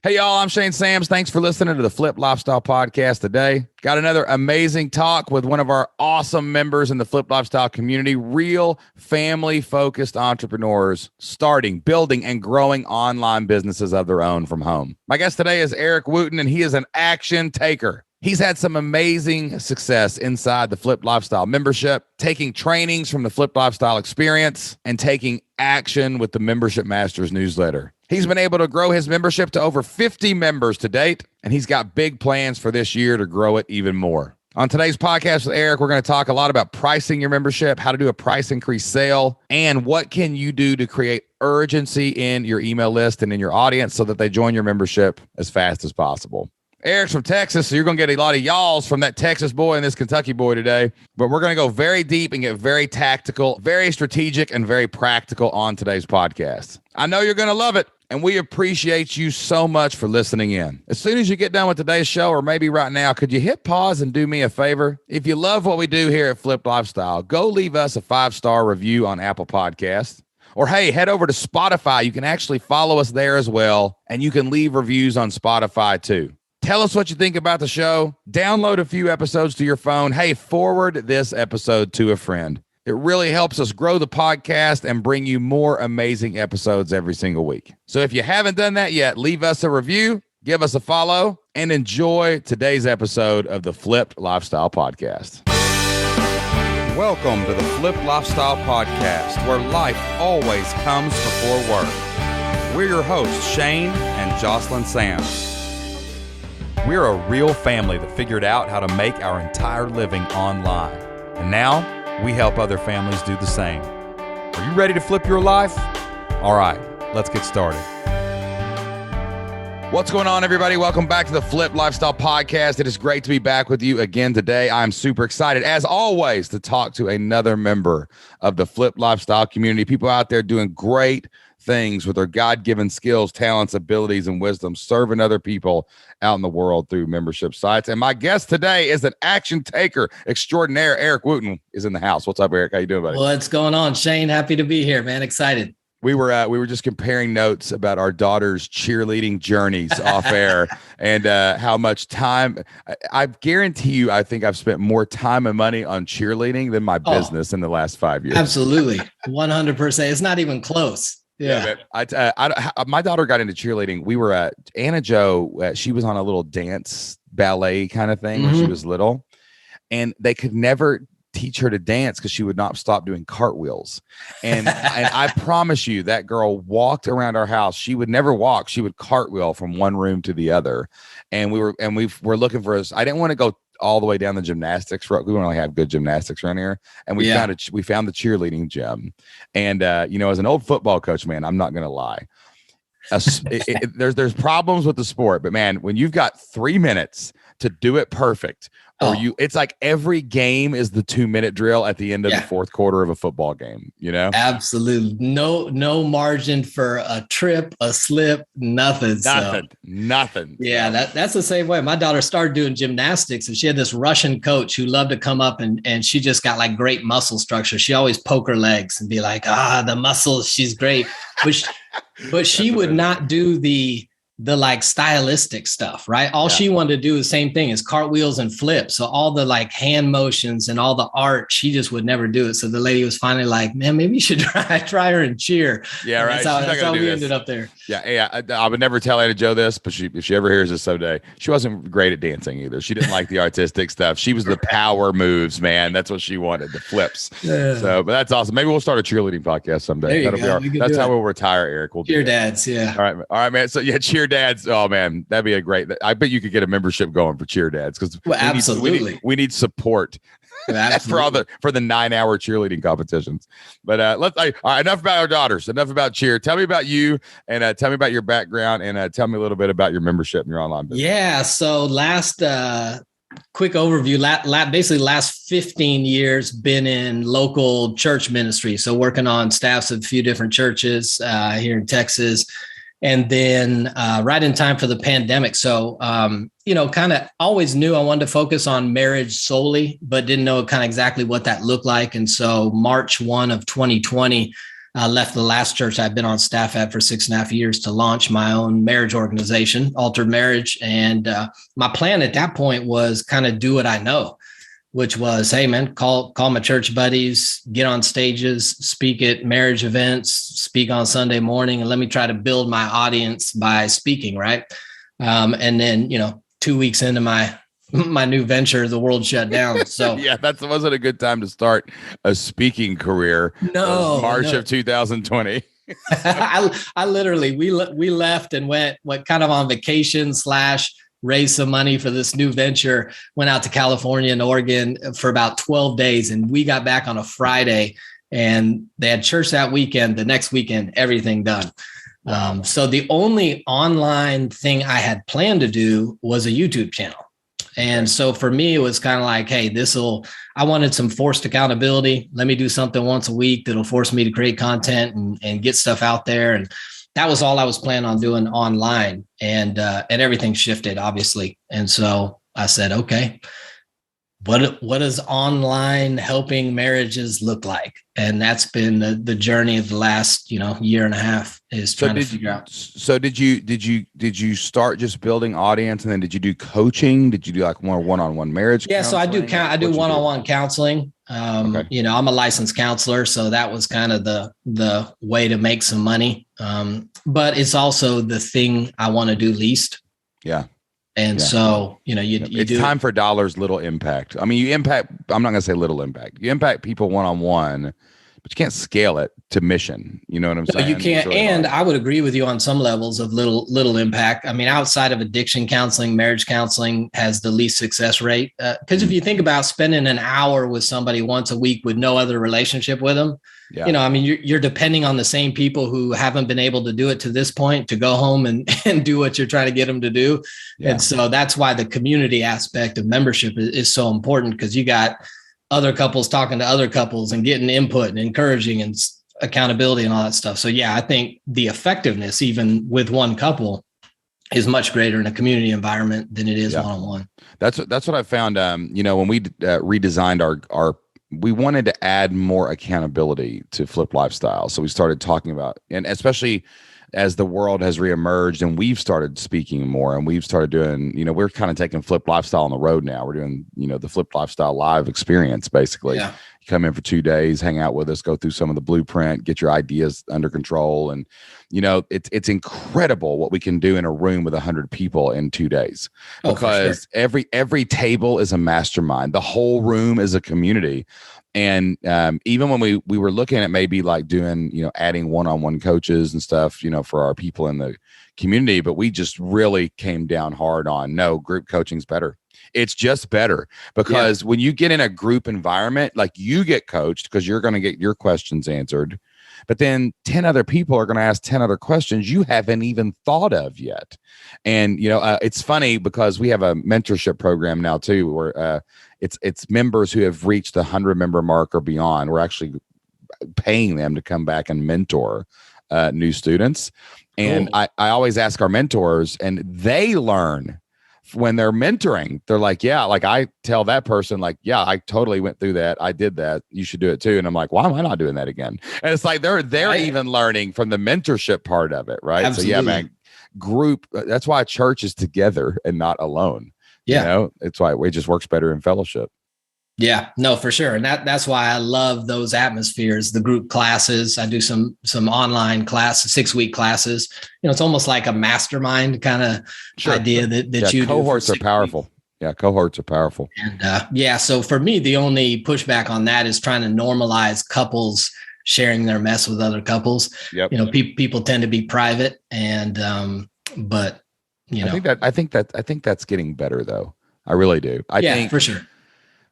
Hey, y'all, I'm Shane Sams. Thanks for listening to the Flip Lifestyle Podcast today. Got another amazing talk with one of our awesome members in the Flip Lifestyle community, real family-focused entrepreneurs starting, building, and growing online businesses of their own from home. My guest today is Eric Wooten, and he is an action taker. He's had some amazing success inside the Flip Lifestyle membership, taking trainings from the Flip Lifestyle experience and taking action with the Membership Masters newsletter. He's been able to grow his membership to over 50 members to date, and he's got big plans for this year to grow it even more. On today's podcast with Eric, we're going to talk a lot about pricing your membership, how to do a price increase sale, and what can you do to create urgency in your email list and in your audience so that they join your membership as fast as possible. Eric's from Texas, so you're going to get a lot of y'alls from that Texas boy and this Kentucky boy today. But we're going to go very deep and get very tactical, very strategic, and very practical on today's podcast. I know you're going to love it, and we appreciate you so much for listening in. As soon as you get done with today's show, or maybe right now, could you hit pause and do me a favor? If you love what we do here at Flip Lifestyle, go leave us a 5-star review on Apple Podcasts. Or hey, head over to Spotify. You can actually follow us there as well, and you can leave reviews on Spotify too. Tell us what you think about the show. Download a few episodes to your phone. Hey, forward this episode to a friend. It really helps us grow the podcast and bring you more amazing episodes every single week. So if you haven't done that yet, leave us a review, give us a follow, and enjoy today's episode of the Flipped Lifestyle Podcast. Welcome to the Flipped Lifestyle Podcast, where life always comes before work. We're your hosts, Shane and Jocelyn Sams. We're a real family that figured out how to make our entire living online. And now we help other families do the same. Are you ready to flip your life? All right, let's get started. What's going on, everybody? Welcome back to the Flip Lifestyle Podcast. It is great to be back with you again today. I'm super excited, as always, to talk to another member of the Flip Lifestyle community. People out there doing great things with their God-given skills, talents, abilities, and wisdom, serving other people out in the world through membership sites. And my guest today is an action taker extraordinaire. Eric Wooten is in the house. What's up, Eric? How you doing, buddy? What's going on, Shane? Happy to be here, man. Excited. We were just comparing notes about our daughter's cheerleading journeys off air and how much time. I guarantee you, I think I've spent more time and money on cheerleading than my business in the last 5 years. Absolutely. 100%. It's not even close. Yeah. My daughter got into cheerleading. We were at Anna Jo. She was on a little dance ballet kind of thing when she was little, and they could never teach her to dance because she would not stop doing cartwheels. And I promise you, that girl walked around our house. She would never walk. She would cartwheel from one room to the other. And we were looking for us. I didn't want to go all the way down the gymnastics road. We don't really have good gymnastics around here. And we found the cheerleading gym. And as an old football coach, man, I'm not going to lie. There's problems with the sport, but man, when you've got 3 minutes to do it perfect, it's like every game is the 2-minute drill at the end of the fourth quarter of a football game, Absolutely. No margin for a trip, a slip, nothing. Nothing. Yeah, that's the same way. My daughter started doing gymnastics, and she had this Russian coach who loved to come up and she just got like great muscle structure. She always poke her legs and be like, the muscles, she's great. But she would not do the like stylistic stuff, right? All she wanted to do the same thing is cartwheels and flips. So all the like hand motions and all the art, she just would never do it. So the lady was finally like, man, maybe you should try her and cheer. Yeah, right. That's how we ended up there. Yeah. I would never tell Anna Jo this, but if she ever hears this someday, she wasn't great at dancing either. She didn't like the artistic stuff. She was the power moves, man. That's what she wanted, the flips. Yeah. So, but that's awesome. Maybe we'll start a cheerleading podcast someday. That's how we'll retire, Eric. We'll cheer dads. Yeah. All right, man. So cheer dads. Oh man, that'd be a great. I bet you could get a membership going for cheer dads because absolutely we need support for the 9-hour cheerleading competitions. But all right, enough about our daughters. Enough about cheer. Tell me about you and tell me about your background and tell me a little bit about your membership and your online business. Yeah. So last quick overview. Basically, last 15 years been in local church ministry. So working on staffs of a few different churches here in Texas. And then right in time for the pandemic. So, kind of always knew I wanted to focus on marriage solely, but didn't know kind of exactly what that looked like. And so March 1 of 2020, I left the last church I'd been on staff at for 6.5 years to launch my own marriage organization, Altered Marriage. And my plan at that point was kind of do what I know, which was, hey, man, call my church buddies, get on stages, speak at marriage events, speak on Sunday morning, and let me try to build my audience by speaking, right? And then, 2 weeks into my new venture, the world shut down. So yeah, that wasn't a good time to start a speaking career. No, March of 2020. I literally, we left and went kind of on vacation / raise some money for this new venture, went out to California and Oregon for about 12 days. And we got back on a Friday and they had church that weekend. The next weekend, everything done. Wow. So the only online thing I had planned to do was a YouTube channel. And so for me, it was kind of like, hey, I wanted some forced accountability. Let me do something once a week that'll force me to create content and get stuff out there. And that was all I was planning on doing online. And everything shifted, obviously. And so I said, okay, what does online helping marriages look like? And that's been the journey of the last, year and a half is trying to figure out. So did you start just building audience, and then did you do coaching? Did you do like more one-on-one marriage? Yeah. So I do one-on-one counseling. Okay. I'm a licensed counselor, so that was kind of the way to make some money. But it's also the thing I want to do least. Yeah. And so, it's time for dollars, little impact. I mean, I'm not going to say little impact. You impact people one-on-one, but you can't scale it to mission. You know what I'm saying? You can't. Really and hard. I would agree with you on some levels of little impact. I mean, outside of addiction counseling, marriage counseling has the least success rate. Because if you think about spending an hour with somebody once a week with no other relationship with them, you're depending on the same people who haven't been able to do it to this point to go home and do what you're trying to get them to do. Yeah. And so that's why the community aspect of membership is so important, because you got other couples talking to other couples and getting input and encouraging and accountability and all that stuff. So yeah, I think the effectiveness, even with one couple, is much greater in a community environment than it is one-on-one. That's what I found. When we redesigned our we wanted to add more accountability to Flip Lifestyle. So we started talking about, and especially as the world has reemerged and we've started speaking more and we've started doing, we're kind of taking Flip Lifestyle on the road now. We're doing, the Flip Lifestyle live experience, basically. Yeah. You come in for 2 days, hang out with us, go through some of the blueprint, get your ideas under control. And, it's incredible what we can do in a room with 100 people in 2 days, because every table is a mastermind. The whole room is a community. And even when we were looking at maybe like doing, adding one-on-one coaches and stuff, for our people in the community, but we just really came down hard on, no, group coaching's better. It's just better, because when you get in a group environment, like, you get coached because you're going to get your questions answered, but then 10 other people are going to ask 10 other questions you haven't even thought of yet. And, it's funny because we have a mentorship program now too, where it's members who have reached the 100-member mark or beyond. We're actually paying them to come back and mentor new students. And cool. I always ask our mentors, and they learn when they're mentoring. They're like, yeah, like I tell that person, like, yeah, I totally went through that. I did that. You should do it too. And I'm like, why am I not doing that again? And it's like, they're even learning from the mentorship part of it. Right. Absolutely. So yeah, man, group. That's why church is together and not alone. Yeah. It's why it just works better in fellowship. Yeah, no, for sure. And that's why I love those atmospheres, the group classes. I do some online classes, 6-week classes. It's almost like a mastermind kind of idea that you cohorts do. Cohorts are powerful. Yeah, cohorts are powerful. And so for me, the only pushback on that is trying to normalize couples sharing their mess with other couples. Yep. People tend to be private, and but I think that's getting better though. I really do. I think for sure.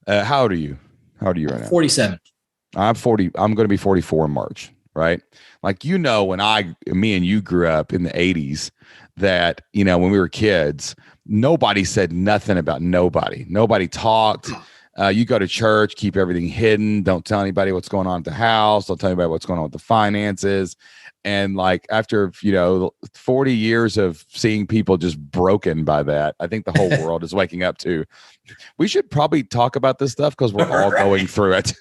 How old are you? How old are you right now? 47. I'm 40. I'm going to be 44 in March. Right. Like, when me and you grew up in the 80s, that, when we were kids, nobody said nothing about nobody. Nobody talked. You go to church, keep everything hidden. Don't tell anybody what's going on at the house. Don't tell anybody what's going on with the finances. And like, after, 40 years of seeing people just broken by that, I think the whole world is waking up to, we should probably talk about this stuff because we're all going through it.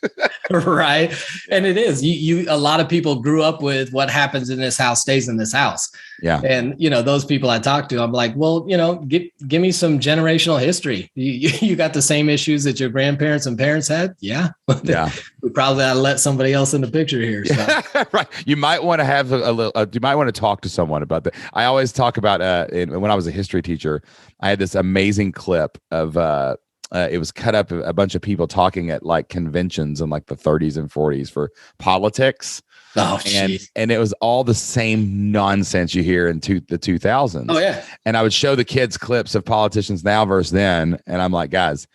Right. And it is, a lot of people grew up with what happens in this house stays in this house. Yeah. And, those people I talk to, I'm like, well, give me some generational history. You got the same issues that your grandparents and parents had. Yeah. Yeah. We probably ought to let somebody else in the picture here. So. Yeah, right. You might want to have a little, you might want to talk to someone about that. I always talk about, when I was a history teacher, I had this amazing clip of, it was cut up a bunch of people talking at like conventions in like the 30s and 40s for politics. Oh, and it was all the same nonsense you hear in the 2000s. Oh, yeah. And I would show the kids clips of politicians now versus then. And I'm like, guys,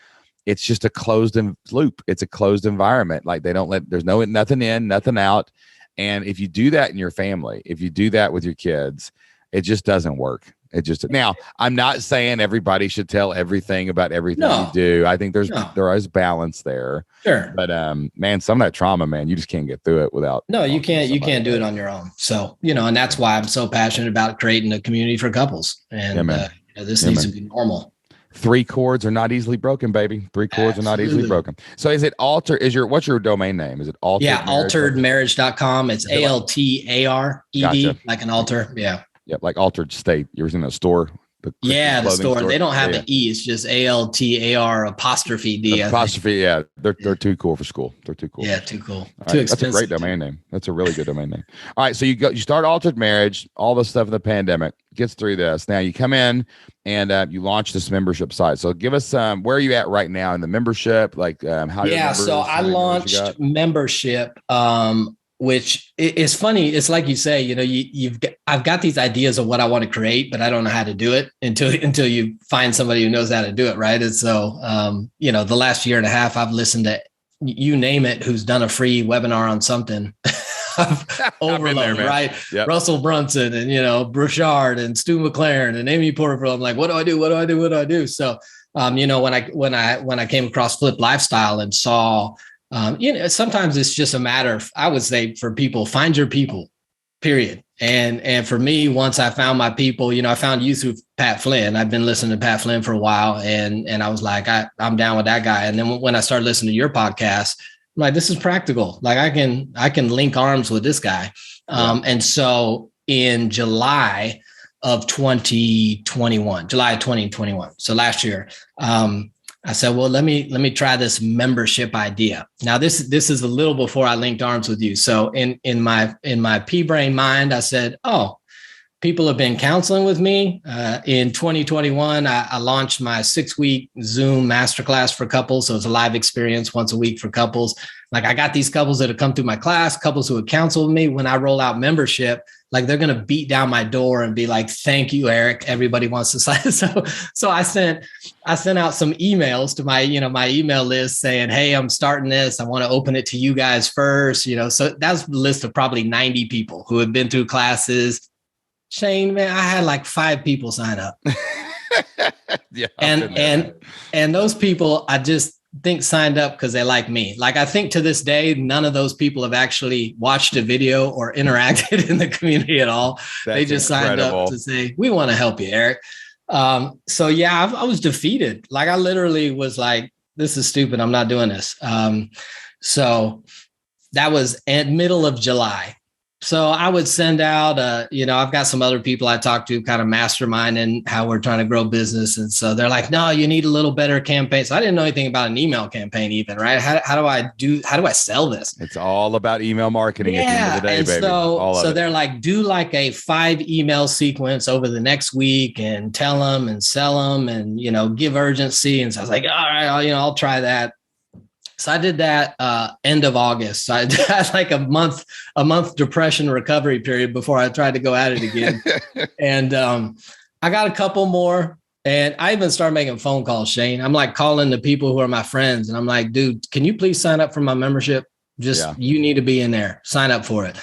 it's just a closed loop. It's a closed environment. Like they don't there's nothing in, nothing out. And if you do that in your family, if you do that with your kids, it just doesn't work. Now, I'm not saying everybody should tell everything about everything you do. I think there is balance there. Sure. But man, some of that trauma, man, you just can't get through it without. No, you can't do it on your own. So, and that's why I'm so passionate about creating a community for couples. And this needs to be normal. 3 chords are not easily broken, baby. 3 chords are not easily broken. So is it what's your domain name? Is it altered? Yeah, alteredmarriage.com. It's ALTARED, gotcha. Like an altar. Yeah. Yeah, like Altered State. You ever seen a store? The store. They don't have an E. It's just ALTAR apostrophe D. Apostrophe. Yeah, they're too cool for school. They're too cool. Yeah, too cool. Too expensive. That's a great domain name. That's a really good domain name. All right, so you start Altered Marriage. All the stuff in the pandemic gets through this. Now you come in and you launch this membership site. So give us where are you at right now in the membership? Like how? Yeah, so I launched membership. Which is funny. It's like you say, I've got these ideas of what I want to create, but I don't know how to do it until you find somebody who knows how to do it. Right. And so, the last year and a half, I've listened to you name it, who's done a free webinar on something. Overload, right? Yep. Russell Brunson and, Burchard and Stu McLaren and Amy Porterfield. I'm like, what do I do? So, when I came across Flip Lifestyle and saw, sometimes it's just a matter of, I would say for people, find your people, period. And for me, once I found my people, I found you through Pat Flynn. I've been listening to Pat Flynn for a while and I was like, I'm down with that guy. And then when I started listening to your podcast, I'm like, this is practical. Like I can link arms with this guy. And so in July of 2021, so last year, I said, well, let me try this membership idea. Now, this is a little before I linked arms with you. So in my pea-brain mind, I said, oh, people have been counseling with me. In 2021, I launched my 6-week Zoom masterclass for couples. So it's a live experience once a week for couples. Like I got these couples that have come through my class, couples who have counseled with me. When I roll out membership, like they're going to beat down my door and be like, thank you, Eric. Everybody wants to sign. So I sent out some emails to my email list saying, hey, I'm starting this. I want to open it to you guys first. So that's a list of probably 90 people who have been through classes. Shane, man, I had like 5 people sign up. Yeah. And those people, I just think signed up because they like me. Like I think to this day, none of those people have actually watched a video or interacted in the community at all. They just signed up to say, we want to help you, Eric. So yeah, I was defeated. Like I literally was like, this is stupid. I'm not doing this. So that was at middle of July. So I would send out, I've got some other people I talk to kind of masterminding how we're trying to grow business. And so they're like, no, you need a little better campaign. So I didn't know anything about an email campaign even, right? How do I sell this? It's all about email marketing at the end of the day, and baby. So they're like, do like a 5 email sequence over the next week and tell them and sell them and, give urgency. And so I was like, all right, I'll try that. So I did that end of August. So I had like a month depression recovery period before I tried to go at it again. And I got a couple more. And I even started making phone calls, Shane. I'm like calling the people who are my friends. And I'm like, dude, can you please sign up for my membership? You need to be in there. Sign up for it.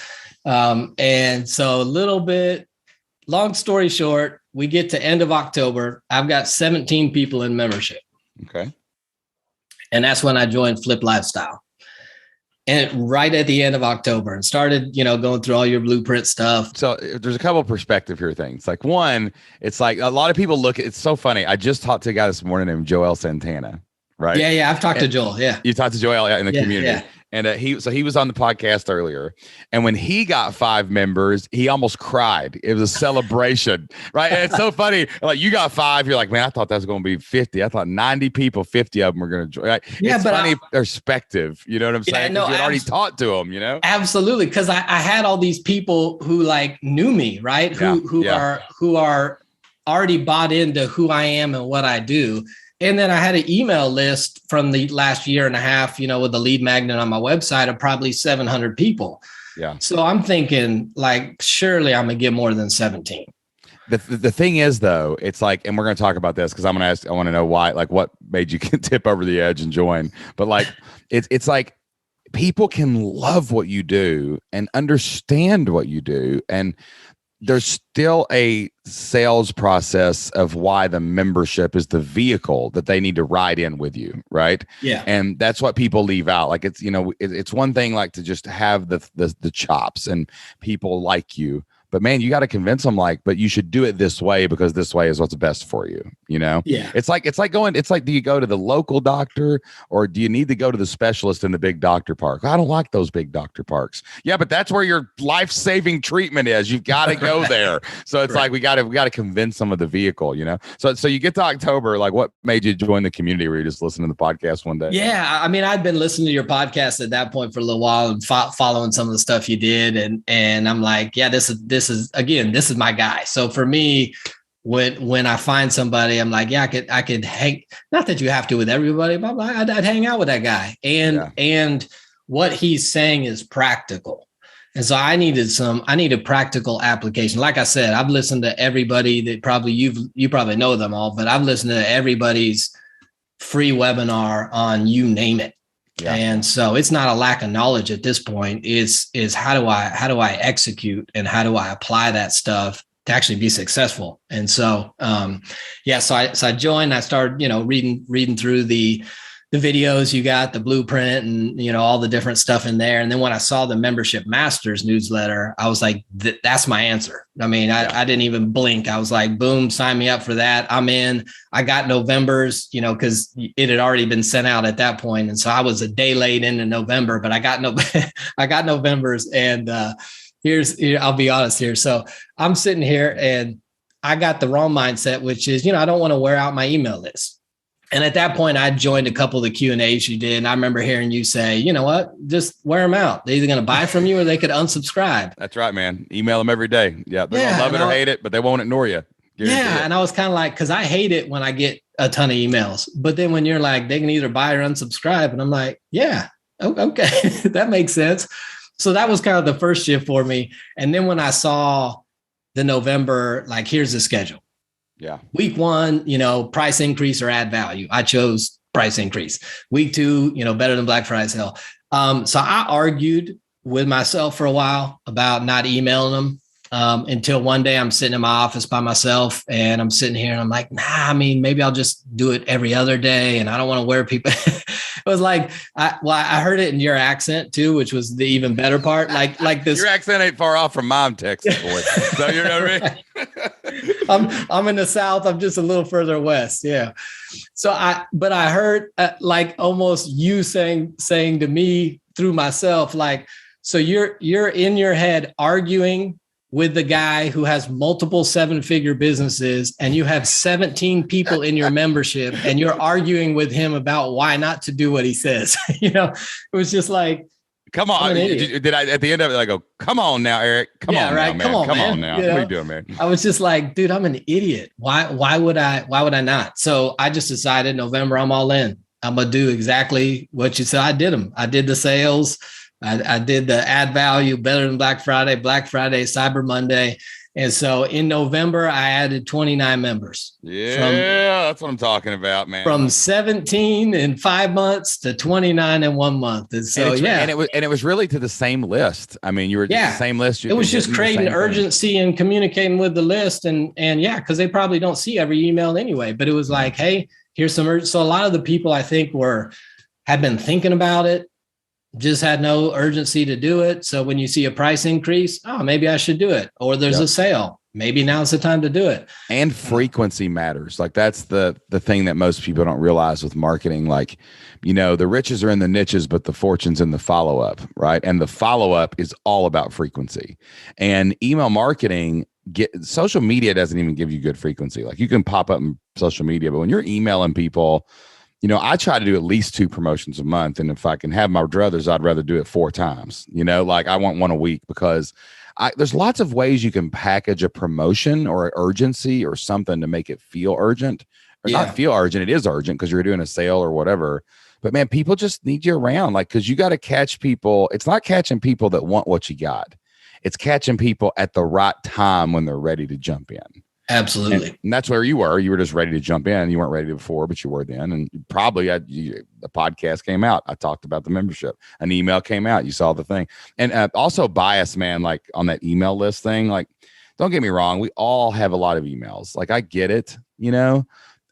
And so a little bit, long story short, we get to end of October. I've got 17 people in membership. Okay. And that's when I joined Flip Lifestyle. And right at the end of October and started, going through all your blueprint stuff. So there's a couple of perspective here things. Like one, it's like a lot of people it's so funny. I just talked to a guy this morning named Joel Santana, right? Yeah. I've talked to Joel. Yeah. You talked to Joel in the community. Yeah. And he was on the podcast earlier, and when he got 5 members, he almost cried. It was a celebration, right? And it's so funny. Like, you got 5, you're like, man, I thought that was going to be 50. I thought 90 people, 50 of them were going to join. Right? Yeah, it's but funny perspective. You know what I'm saying? No, you had already taught to them. You know, absolutely, because I had all these people who like knew me, right? Who are already bought into who I am and what I do. And then I had an email list from the last year and a half, with the lead magnet on my website of probably 700 people. Yeah. So I'm thinking, like, surely I'm going to get more than 17. The thing is, though, it's like, and we're going to talk about this because I want to know why, like, what made you tip over the edge and join. But like, it's like people can love what you do and understand what you do. And there's still a sales process of why the membership is the vehicle that they need to ride in with you. Right. Yeah. And that's what people leave out. Like, it's, it's one thing like to just have the chops and people like you, but man, you got to convince them but you should do it this way because this way is what's best for you. Yeah. It's like, do you go to the local doctor or do you need to go to the specialist in the big doctor park? I don't like those big doctor parks. Yeah, but that's where your life-saving treatment is. You've got to go there. So it's like, we got to convince them of the vehicle, So you get to October, like what made you join the community? Were you just listening to the podcast one day? Yeah. I mean, I'd been listening to your podcast at that point for a little while and following some of the stuff you did. And I'm like, yeah, this is my guy. So for me, when I find somebody, I'm like, yeah, I could hang, not that you have to with everybody, but I'd hang out with that guy. And what he's saying is practical. And so I need a practical application. Like I said, I've listened to everybody that probably you probably know them all, but I've listened to everybody's free webinar on you name it. Yeah. And so it's not a lack of knowledge at this point. Is how do I execute and how do I apply that stuff to actually be successful? And so, so I joined. I started, reading through the videos you got, the blueprint, and all the different stuff in there. And then when I saw the Membership Masters newsletter, I was like, that's my answer. I mean, I didn't even blink. I was like, boom, sign me up for that. I'm in. I got November's, because it had already been sent out at that point. And so I was a day late into November, but I got November's. And I'll be honest here. So I'm sitting here and I got the wrong mindset, which is, I don't want to wear out my email list. And at that point, I joined a couple of the Q&As you did. And I remember hearing you say, you know what, just wear them out. They're either going to buy from you or they could unsubscribe. That's right, man. Email them every day. Yeah. They're going to love it or hate it, but they won't ignore you. Yeah. And I was kind of like, because I hate it when I get a ton of emails. But then when you're like, they can either buy or unsubscribe. And I'm like, yeah, okay, that makes sense. So that was kind of the first shift for me. And then when I saw the November, like, here's the schedule. Yeah. Week 1, price increase or add value. I chose price increase. Week 2, better than Black Friday sale. So I argued with myself for a while about not emailing them until one day I'm sitting in my office by myself and I'm sitting here and I'm like, maybe I'll just do it every other day. And I don't want to wear people. It was like, I heard it in your accent too, which was the even better part. Like this. Your accent ain't far off from mine, Texas boy. So you know what I mean? I'm in the South. I'm just a little further west. Yeah. So I heard like almost you saying to me through myself, like, so you're in your head arguing with the guy who has multiple 7-figure businesses and you have 17 people in your membership and you're arguing with him about why not to do what he says. It was just like, come on. Did I, at the end of it, I go, come on now, Eric, come on now, man. Come on now. What are you doing, man? I was just like, dude, I'm an idiot. Why would I not? So I just decided November, I'm all in. I'm going to do exactly what you said. I did them. I did the sales. I did the add value, better than Black Friday, Cyber Monday. And so in November, I added 29 members. Yeah, that's what I'm talking about, man. From 17 in 5 months to 29 in 1 month. And so, and it was really to the same list. I mean, you were the same list. It was just creating urgency and communicating with the list. And because they probably don't see every email anyway, but it was like, hey, here's some urgency. So a lot of the people I think had been thinking about it, just had no urgency to do it. So when you see a price increase, maybe I should do it. Or there's a sale. maybe now's the time to do it. And frequency matters. Like that's the thing that most people don't realize with marketing. Like, the riches are in the niches, but the fortune's in the follow-up, right? And the follow-up is all about frequency. And email marketing, social media doesn't even give you good frequency. Like you can pop up in social media, but when you're emailing people, I try to do at least 2 promotions a month. And if I can have my druthers, I'd rather do it 4 times, like I want one a week, because there's lots of ways you can package a promotion or an urgency or something to make it feel urgent, or not feel urgent. It is urgent because you're doing a sale or whatever. But man, people just need you around. Like, cause you got to catch people. It's not catching people that want what you got. It's catching people at the right time when they're ready to jump in. Absolutely. And that's where you were. You were just ready to jump in. You weren't ready before, but you were then. And probably the podcast came out. I talked about the membership. An email came out. You saw the thing. And also bias, man, like on that email list thing, like, don't get me wrong. We all have a lot of emails. Like I get it,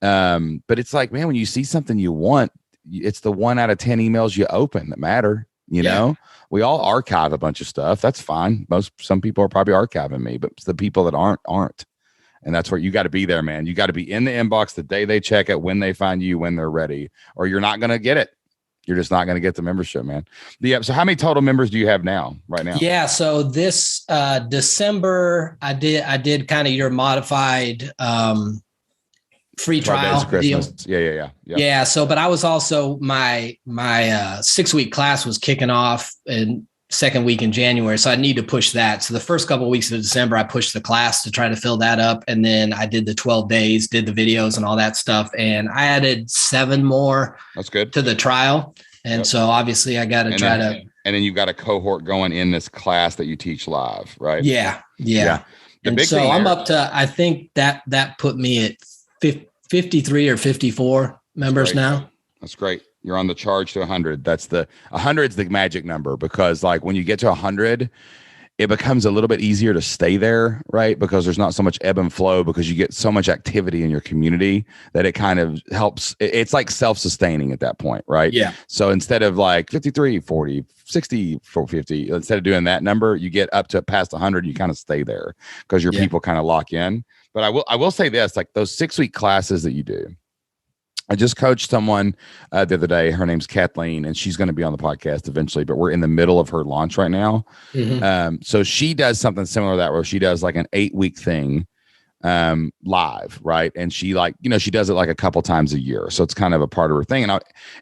but it's like, man, when you see something you want, it's the 1 out of 10 emails you open that matter. You know, we all archive a bunch of stuff. That's fine. Some people are probably archiving me, but the people that aren't. And that's where you got to be there, man. You got to be in the inbox the day they check it, when they find you, when they're ready, or you're not going to get it. You're just not going to get the membership, man. So how many total members do you have right now? Yeah. So this December, I did kind of your modified free trial deal. Yeah. So, but I was also my 6-week class was kicking off in second week in January. So I need to push that. So the first couple of weeks of December, I pushed the class to try to fill that up. And then I did the 12 days, did the videos and all that stuff. And I added 7 more. That's good to the trial. And so obviously I got to try to. And then you've got a cohort going in this class that you teach live, right? Yeah. And so I'm up to, I think that put me at 53 or 54 members now. That's great. You're on the charge to 100. 100's the magic number, because like when you get to 100, it becomes a little bit easier to stay there, right? Because there's not so much ebb and flow, because you get so much activity in your community that it kind of helps. It's like self-sustaining at that point, right? Yeah. So instead of like 53, 40, 60, 450, instead of doing that number, you get up to past 100, you kind of stay there because your people kind of lock in. But I will say this, like those 6-week classes that you do, I just coached someone the other day. Her name's Kathleen, and she's going to be on the podcast eventually, but we're in the middle of her launch right now. Mm-hmm. So she does something similar to that, where she does like an 8-week thing live, right? And she she does it like a couple times a year. So it's kind of a part of her thing.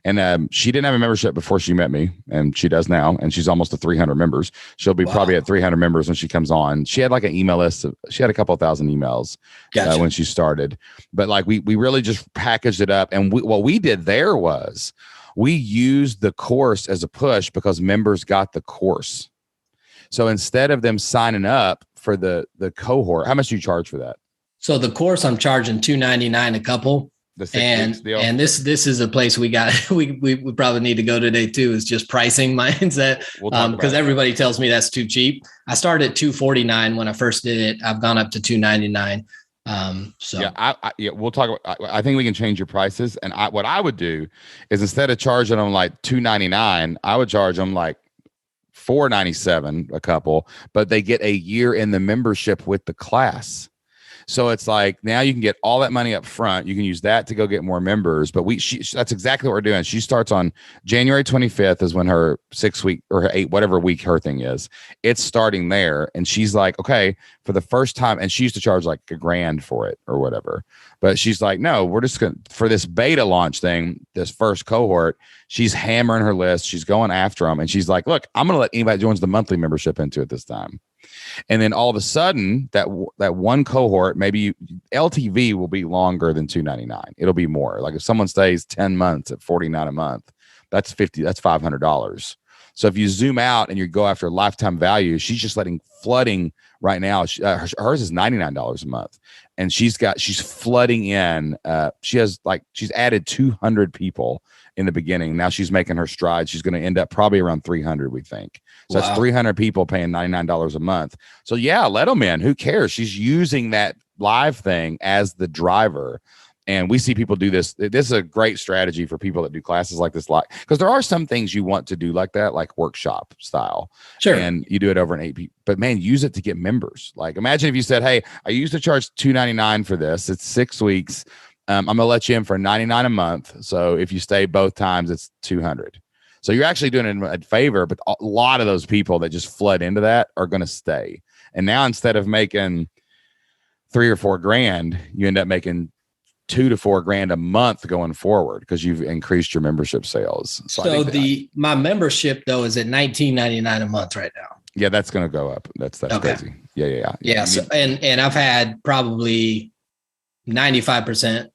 And she didn't have a membership before she met me, and she does now. And she's almost to 300 members. She'll be probably at 300 members when she comes on. She had like an email list. She had a couple thousand emails when she started. But like we really just packaged it up. And what we did there was we used the course as a push, because members got the course. So instead of them signing up for the cohort, how much do you charge for that? So the course I'm charging $299 a couple. The 6 weeks deal. And this is a place we probably need to go today too, is just pricing mindset. Because everybody tells me that's too cheap. I started at $249 when I first did it. I've gone up to $299. We'll talk about, I think we can change your prices. And what I would do is, instead of charging them like $299, I would charge them like $497 a couple, but they get a year in the membership with the class. So it's like, now you can get all that money up front. You can use that to go get more members. But that's exactly what we're doing. She starts on January 25th is when her 6-week or her 8, whatever week her thing is. It's starting there. And she's like, okay, for the first time. And she used to charge like $1,000 for it or whatever. But she's like, no, we're just going to, for this beta launch thing, this first cohort, she's hammering her list. She's going after them. And she's like, look, I'm going to let anybody joins the monthly membership into it this time. And then all of a sudden, that one cohort, maybe LTV will be longer than $299. It'll be more. Like if someone stays 10 months at $49 a month, that's $500. So if you zoom out and you go after lifetime value, she's just flooding right now. Hers is $99 a month, and she's flooding in. She's added 200 people in the beginning. Now she's making her stride. She's going to end up probably around 300, we think. So that's 300 people paying $99 a month. So yeah, let them in. Who cares? She's using that live thing as the driver. And we see people do this. This is a great strategy for people that do classes like this, like, because there are some things you want to do like that, like workshop style. Sure. And you do it over an 8 people, but man, use it to get members. Like, imagine if you said, hey, I used to charge $299 for this. It's 6 weeks. I'm going to let you in for $99 a month. So if you stay both times, it's $200. So you're actually doing it a favor, but a lot of those people that just flood into that are going to stay. And now instead of making $3 or $4 grand, you end up making $2 to $4 grand a month going forward because you've increased your membership sales. So my membership though is at $19.99 a month right now. Yeah, that's going to go up. That's okay. Crazy. Yeah. So, and I've had probably 95%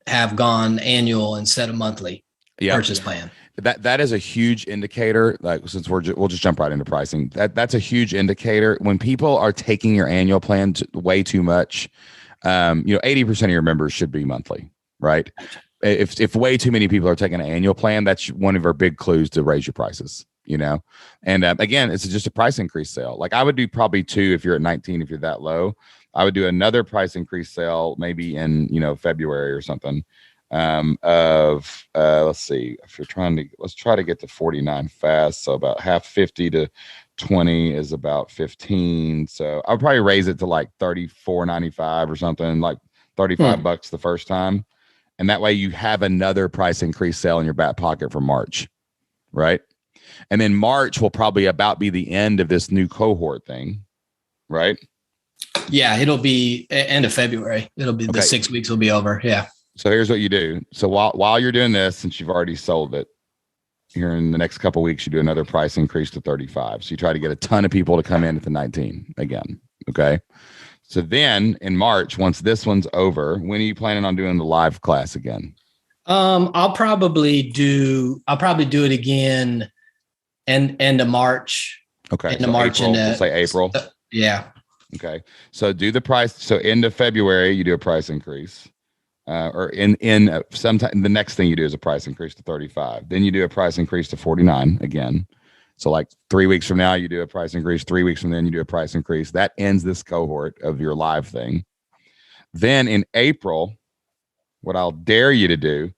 have gone annual instead of monthly purchase plan. That is a huge indicator. Like, since we'll just jump right into pricing. That's a huge indicator when people are taking your annual plan way too much. 80% of your members should be monthly, right? If way too many people are taking an annual plan, that's one of our big clues to raise your prices. And again, it's just a price increase sale. Like, I would do probably 2 if you're at 19. If you're that low, I would do another price increase sale maybe in February or something. Let's see, let's try to get to 49 fast. So about half 50 to 20 is about 15. So I'll probably raise it to like $34.95 or something, like $35 the first time. And that way you have another price increase sale in your back pocket for March. Right. And then March will probably about be the end of this new cohort thing. Right. Yeah. It'll be end of February. It'll be the 6 weeks will be over. Yeah. So here's what you do. So while you're doing this, since you've already sold it, here in the next couple of weeks, you do another price increase to 35. So you try to get a ton of people to come in at the 19 again. Okay. So then in March, once this one's over, when are you planning on doing the live class again? I'll probably do it again end of March. Okay. End of March. We'll say April. Yeah. Okay. So do the price. So end of February, you do a price increase. Or in sometime, the next thing you do is a price increase to 35. Then you do a price increase to 49 again. So like 3 weeks from now, you do a price increase. 3 weeks from then, you do a price increase. That ends this cohort of your live thing. Then in April, what I'll dare you to do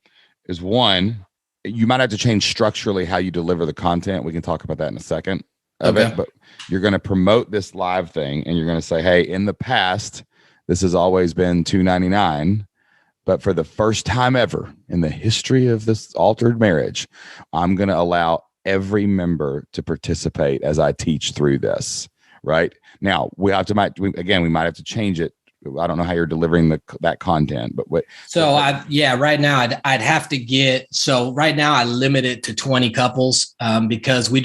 is, one, you might have to change structurally how you deliver the content. We can talk about that in a second of it, but you're going to promote this live thing and you're going to say, hey, in the past, this has always been $299. But for the first time ever in the history of this altered marriage, I'm going to allow every member to participate as I teach through this. Right now, we might have to change it. I don't know how you're delivering that content, but what? So right now I'd have to get. So right now I limit it to 20 couples because I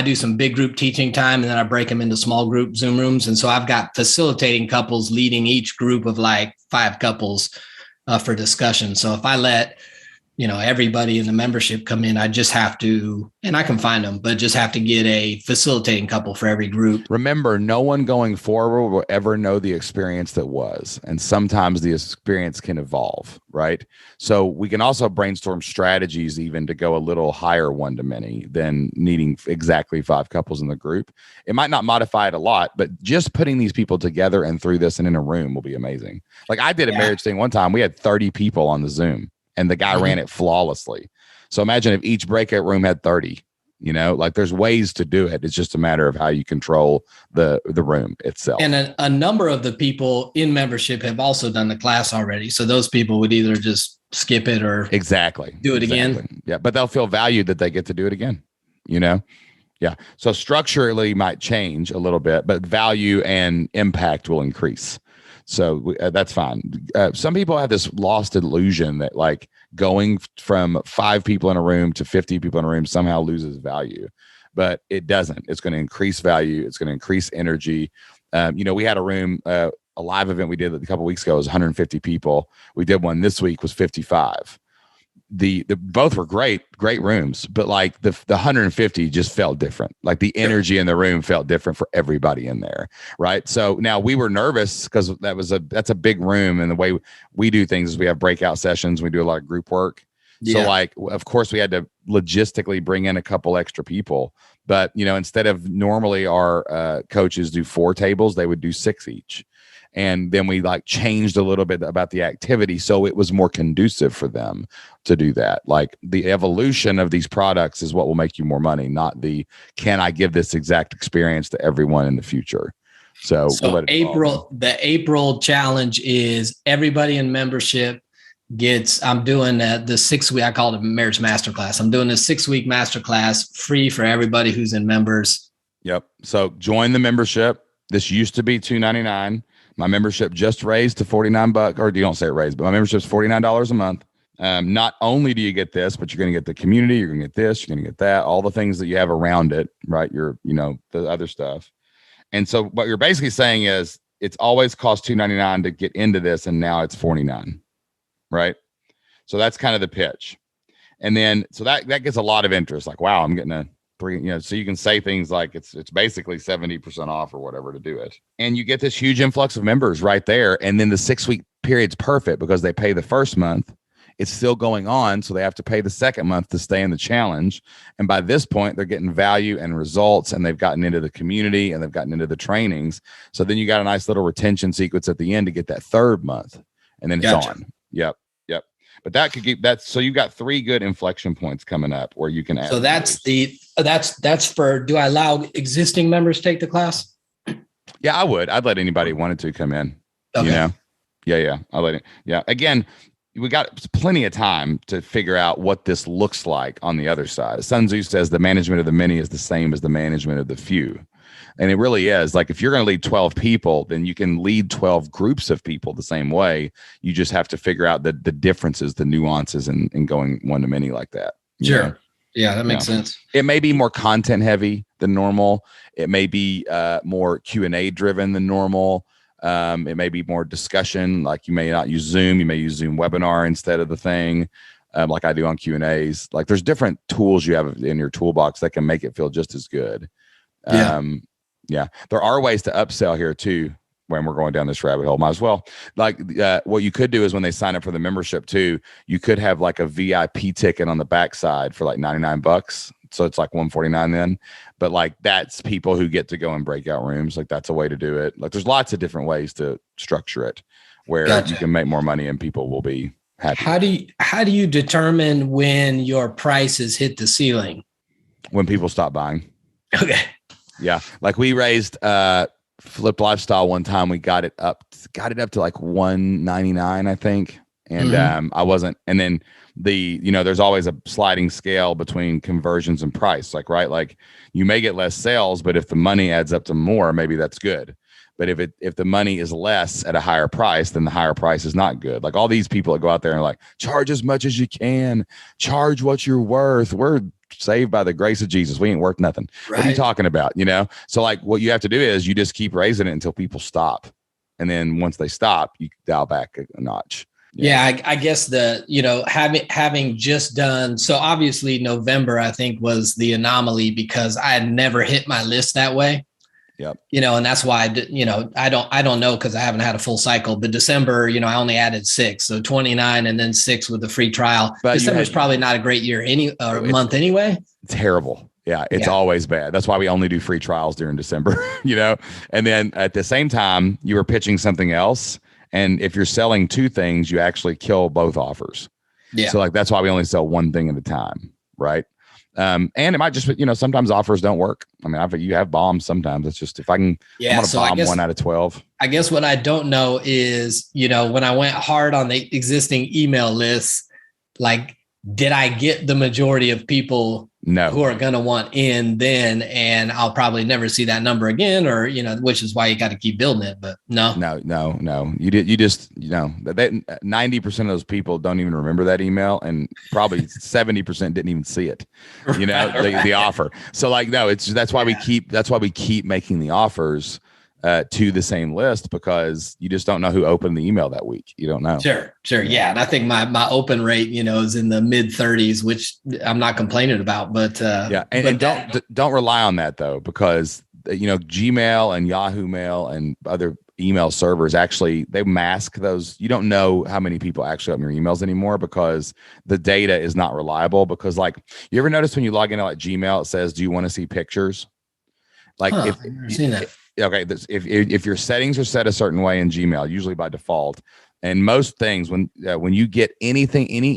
do some big group teaching time and then I break them into small group Zoom rooms. And so I've got facilitating couples leading each group of like 5 couples. For discussion. So if I let, everybody in the membership come in, I just have to, and I can find them, but just have to get a facilitating couple for every group. Remember, no one going forward will ever know the experience that was. And sometimes the experience can evolve, right? So we can also brainstorm strategies even to go a little higher one-to-many than needing exactly 5 couples in the group. It might not modify it a lot, but just putting these people together and through this and in a room will be amazing. Like I did a marriage thing one time. We had 30 people on the Zoom. And the guy ran it flawlessly. So imagine if each breakout room had 30, like there's ways to do it. It's just a matter of how you control the room itself. And a number of the people in membership have also done the class already. So those people would either just skip it or do it again. Yeah. But they'll feel valued that they get to do it again, Yeah. So structurally might change a little bit, but value and impact will increase. So that's fine. Some people have this lost illusion that like going from 5 people in a room to 50 people in a room somehow loses value, but it doesn't. It's going to increase value. It's going to increase energy. We had a room, a live event we did a couple of weeks ago was 150 people. We did one this week was 55. The both were great rooms, but like the 150 just felt different. Like the energy in the room felt different for everybody in there. Right. So now we were nervous because that's a big room. And the way we do things is we have breakout sessions. We do a lot of group work. Yeah. So like, of course we had to logistically bring in a couple extra people, but instead of normally our coaches do 4 tables, they would do 6 each. And then we like changed a little bit about the activity so it was more conducive for them to do that. Like the evolution of these products is what will make you more money, not the can I give this exact experience to everyone in the future. So we'll let it evolve. The April challenge is everybody in membership gets, I'm doing the 6 week, I call it a marriage masterclass. I'm doing a 6 week masterclass free for everybody who's in members. Yep. So join the membership. This used to be $299. My membership just raised to $49, or you don't say it raised, but my membership's $49 a month. Not only do you get this, but you're going to get the community, you're going to get this, you're going to get that, all the things that you have around it, right? The other stuff. And so what you're basically saying is it's always cost $299 to get into this, and now it's $49, right? So that's kind of the pitch. And then so that gets a lot of interest. Like, wow, I'm getting a $3, so you can say things like it's basically 70% off or whatever to do it. And you get this huge influx of members right there. And then the 6 week period's perfect because they pay the first month. It's still going on. So they have to pay the second month to stay in the challenge. And by this point, they're getting value and results, and they've gotten into the community and they've gotten into the trainings. So then you got a nice little retention sequence at the end to get that third month. And then it's on. Yep. But that could keep that. So you got 3 good inflection points coming up where you can add. So that's for, do I allow existing members to take the class? Yeah, I would. I'd let anybody who wanted to come in. Okay. Yeah. I'll let it. Yeah. Again, we got plenty of time to figure out what this looks like on the other side. Sun Tzu says the management of the many is the same as the management of the few. And it really is. Like if you're going to lead 12 people, then you can lead 12 groups of people the same way. You just have to figure out the differences, the nuances in going one to many like that. Sure. Know? Yeah, that makes sense. It may be more content heavy than normal. It may be more Q&A driven than normal. It may be more discussion. Like you may not use Zoom. You may use Zoom webinar instead of the thing. Like I do on Q&As. Like there's different tools you have in your toolbox that can make it feel just as good. Yeah, there are ways to upsell here too. When we're going down this rabbit hole, might as well. Like what you could do is when they sign up for the membership too, you could have like a VIP ticket on the backside for like $99. So it's like $149 then. But like that's people who get to go in breakout rooms. Like that's a way to do it. Like there's lots of different ways to structure it where you can make more money and people will be happy. How do you determine when your prices hit the ceiling? When people stop buying. Okay. Yeah. Like we raised Flip Lifestyle one time. We got it up to like $199, I think. And I wasn't, and then there's always a sliding scale between conversions and price. Like, right. Like you may get less sales, but if the money adds up to more, maybe that's good. But if the money is less at a higher price, then the higher price is not good. Like all these people that go out there and are like, charge as much as you can, charge what you're worth. We're saved by the grace of Jesus. We ain't worth nothing. Right. What are you talking about? So like what you have to do is you just keep raising it until people stop. And then once they stop, you dial back a notch. Yeah. I guess having just done, so obviously November, I think was the anomaly because I had never hit my list that way. Yep. And that's why I don't know because I haven't had a full cycle, but December, I only added 6, so 29 and then 6 with the free trial. But December is probably not a great year month anyway. Terrible. Yeah. It's always bad. That's why we only do free trials during December, and then at the same time you were pitching something else. And if you're selling 2 things, you actually kill both offers. Yeah. So like, that's why we only sell one thing at a time. Right. And it might just, sometimes offers don't work. I mean, you have bombs sometimes. It's just, if I can, I'm going to bomb 1 out of 12. I guess what I don't know is, when I went hard on the existing email lists, like, did I get the majority of people who are going to want in then? And I'll probably never see that number again, or, which is why you got to keep building it. But no. You just, that 90% of those people don't even remember that email, and probably 70% didn't even see it, the offer. So like, no, that's why we keep making the offers to the same list, because you just don't know who opened the email that week. You don't know. Sure. Yeah. And I think my open rate, is in the mid 30s, which I'm not complaining about, but And don't rely on that though, because Gmail and Yahoo Mail and other email servers actually, they mask those. You don't know how many people actually open your emails anymore because the data is not reliable. Because like, you ever notice when you log into like Gmail, it says, do you want to see pictures? Like I've never seen that. okay, if your settings are set a certain way in Gmail, usually by default, and most things, when you get any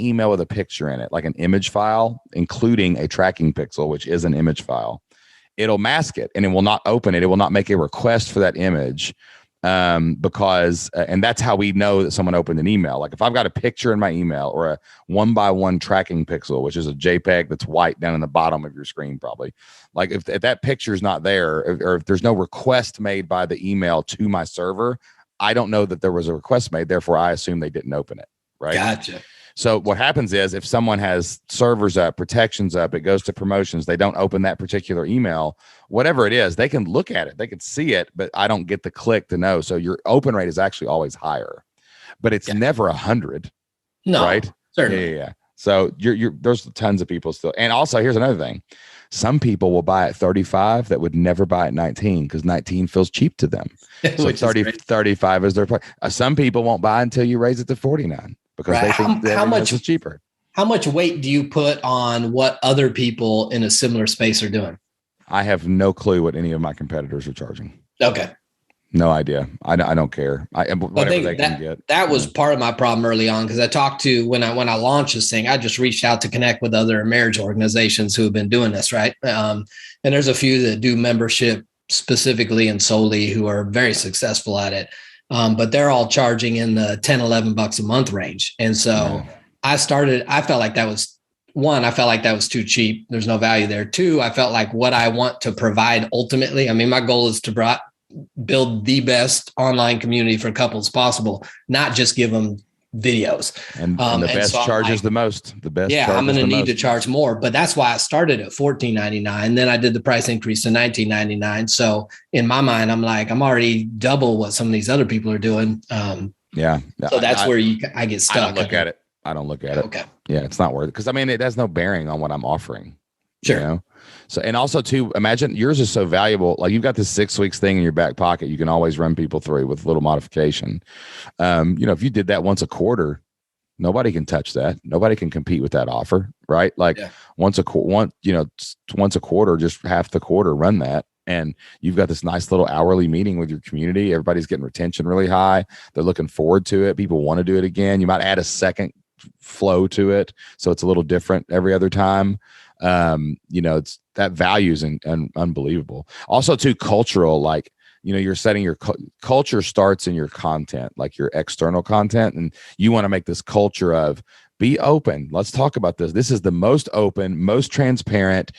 email with a picture in it, like an image file, including a tracking pixel, which is an image file, it'll mask it and it will not open it. It will not make a request for that image. Because and that's how we know that someone opened an email. Like if I've got a picture in my email or a 1x1 tracking pixel, which is a JPEG that's white down in the bottom of your screen, probably, like if that picture is not there, or if there's no request made by the email to my server, I don't know that there was a request made. Therefore, I assume they didn't open it. Right. Gotcha. So what happens is if someone has servers up, protections up, it goes to promotions, they don't open that particular email, whatever it is, they can look at it, they can see it, but I don't get the click to know. So your open rate is actually always higher, but it's never 100. No, right? Certainly. Yeah. So there's tons of people still. And also here's another thing. Some people will buy at 35 that would never buy at 19 because 19 feels cheap to them. So 35 is their price. Some people won't buy until you raise it to 49. Because they think how much is cheaper. How much weight do you put on what other people in a similar space are doing? I have no clue what any of my competitors are charging. Okay. No idea. I don't care. Whatever they can get. That was part of my problem early on because I talked to when I launched this thing, I just reached out to connect with other marriage organizations who have been doing this, right? And there's a few that do membership specifically and solely who are very successful at it. But they're all charging in the $10-11 a month range. And so I felt like that was one, I felt like that was too cheap. There's no value there. Two, I felt like what I want to provide ultimately, I mean, my goal is to build the best online community for couples possible, not just give them videos. And the best charges the most. The best. Yeah, I'm going to need to charge more, but that's why I started at $14.99. Then I did the price increase to $19.99. So in my mind, I'm like, I'm already double what some of these other people are doing. So that's where I get stuck. I don't look at it. Okay. Yeah, it's not worth it because I mean it has no bearing on what I'm offering. Sure. You know? So, and also too, imagine yours is so valuable. Like you've got this 6 weeks thing in your back pocket. You can always run people through with little modification. If you did that once a quarter, nobody can touch that. Nobody can compete with that offer, right? Like once a quarter, just half the quarter, run that. And you've got this nice little hourly meeting with your community. Everybody's getting retention really high. They're looking forward to it. People want to do it again. You might add a second flow to it. So it's a little different every other time. It's that values and unbelievable. Also too cultural, like, you're setting your culture starts in your content, like your external content. And you want to make this culture of be open. Let's talk about this. This is the most open, most transparent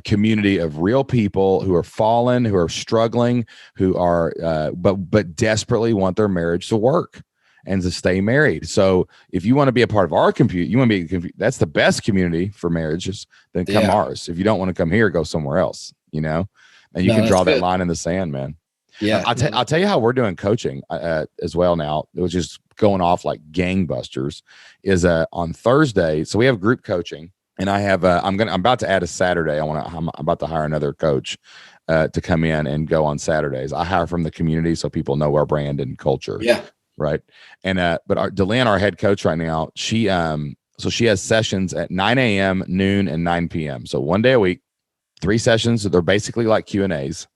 community of real people who are fallen, who are struggling, who are, but desperately want their marriage to work and to stay married. So if you want to be a part of our community, that's the best community for marriages, then come ours. If you don't want to come here, go somewhere else, and you can draw that line in the sand, man. Yeah. I'll tell you how we're doing coaching as well now, which is going off like gangbusters, is on Thursday. So we have group coaching and I have, I'm about to add a Saturday. I'm about to hire another coach to come in and go on Saturdays. I hire from the community so people know our brand and culture. Yeah. Right. And, but Delynn, our head coach right now, she has sessions at 9 a.m., noon, and 9 p.m. So one day a week, 3 sessions. So they're basically like Q&As,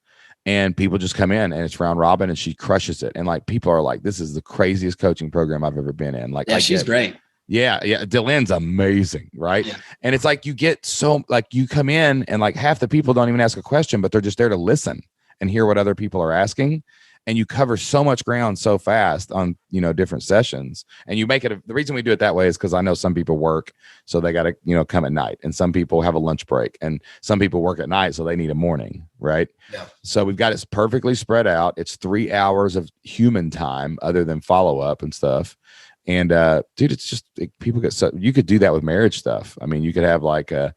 and people just come in and it's round robin and she crushes it. And like, people are like, this is the craziest coaching program I've ever been in. Like, she's great. Yeah. Delynn's amazing. Right. Yeah. And it's like, you come in and like half the people don't even ask a question, but they're just there to listen and hear what other people are asking. And you cover so much ground so fast on, different sessions, and you make it. The reason we do it that way is because I know some people work, so they got to, come at night, and some people have a lunch break, and some people work at night, so they need a morning. Right. Yeah. So we've got it perfectly spread out. It's 3 hours of human time other than follow up and stuff. And dude, it's just people get so you could do that with marriage stuff. I mean, you could have like a